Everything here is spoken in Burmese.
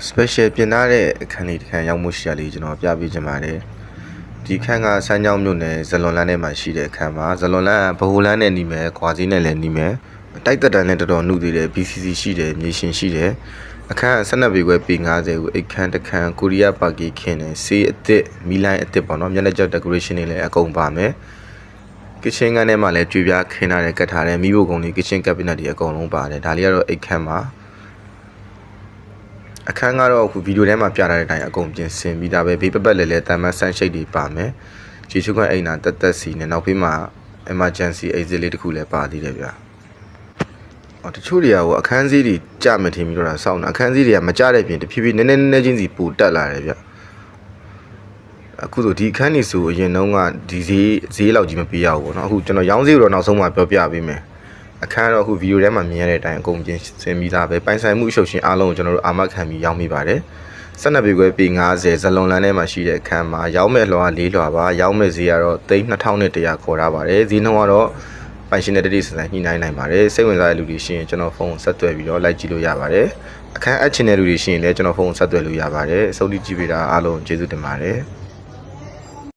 special ပြင်ထားတဲ့အခန်းလေးတစ်ခန်းရောက်မှုရှိရလေးကျွန်တော်ပြပေးချင်ပါတယ်ဒီခန်းကစမ်းကြောင်းမြို့နယ်ဇလွန်လန်းထဲမှာရှိတဲ့အခန်းပါဇလွန်လန်းကဗဟိုလန်းနဲ့နီးမယ်ခွာစည်းနဲ့လည်းနီးမယ်တိုက်သက်တန်းနဲ့တော်တော်နှုတ်သေးတယ် BCC ရှိတယ်မြေရှင်ရှိတယ်အခန်း12ပေခွဲပေ90ကိုအိတ်ခန်းတစ်ခန်းကိုရီးယားပါကီခင်းတယ်ဆေးအစ်စ်မီလိုင်းအစ်စ်ပေါ့နော်မျက်နှာကျောက် decoration တွေလည်းအကုန်ပါမယ်kitchen ကနေမှလည်းကြွေပြားခင်းထားတဲ့ကတ်ထားတဲ့မိဖို့ကုန်းလေး kitchen cabinet တွေအကုန်လုံးပါတယ်ဒါလေးကတော့အိတ်ခန်းပါအခန်းကတော့အခုဗီဒီယိုထဲမှာပြထားတဲ့အတိုင်းအကုန်ပြင်ဆင်ပြီးသားပဲဘေးပပတ်လည်းတမ်းမဆန်းရှိတ်တွေပါမယ်ခြေချွတ်ခွန်းအိမ်နာတက်စီနဲ့နောက်ဖေးမှာ emergency exit လေးတစ်ခုလည်းပါသေးတယ်ဗျာတချို့တွေကအခန်းစည်းတွေကြမထင်ပြီးတော့စောင့်နေအခန်းစည်းတွေကမကြတဲ့ပြင်တဖြည်းဖြည်းနည်းနည်းချင်းစီပိုတက်လာတယ်ဗျအခုဆိုဒီအခန်းကြီးဆိုအရင်တုန်းကဒီဈေးလောက်ကြီးမပေးရဘူးပေါ့နော်အခုကျွန်တော်ရောင်းဈေးကိုတော့နောက်ဆုံးမှပြောပြပေးမယ်အခန်းတော့အခုဗီဒီယိုထဲမှာမြင်ရတဲ့အတိုင်းအကုန်ပြင်ဆင်ပြီးသားပဲပိုင်ဆိုင်မှုအရှုပ်ရှင်အားလုံးကိုကျွန်တော်တို့အာမခံပြီးရောင်းမိပါတယ်12ပေခွဲပေ90ဇလွန်လန်းထဲမှာရှိတဲ့အခန်းမှာရောင်းမဲ့လွှာ4လွှာပါရောင်းမဲ့ဈေးကတော့3100ခေါ်ထားပါတယ်ဈေးနှုန်းကတော့ပိုင်ရှင်တဲ့တတိစံညှိနှိုင်းနိုင်ပါတယ်စိတ်ဝင်စားတဲ့လူတွေရှိရင်ကျွန်တော်ဖုန်းဆက်သွယ်ပြီးတော့လိုက်ကြည့်လို့ရပါတယ်အခန်းအပ်ချင်တဲ့လူတွေရှိရင်လည်းကျွန်တော်ဖုန်းဆက်သွယ်လို့ရပါတယ်အဆုံးထိကြည့်ပေးတာအားလုံးကျေးဇူးတင်ပါတယ်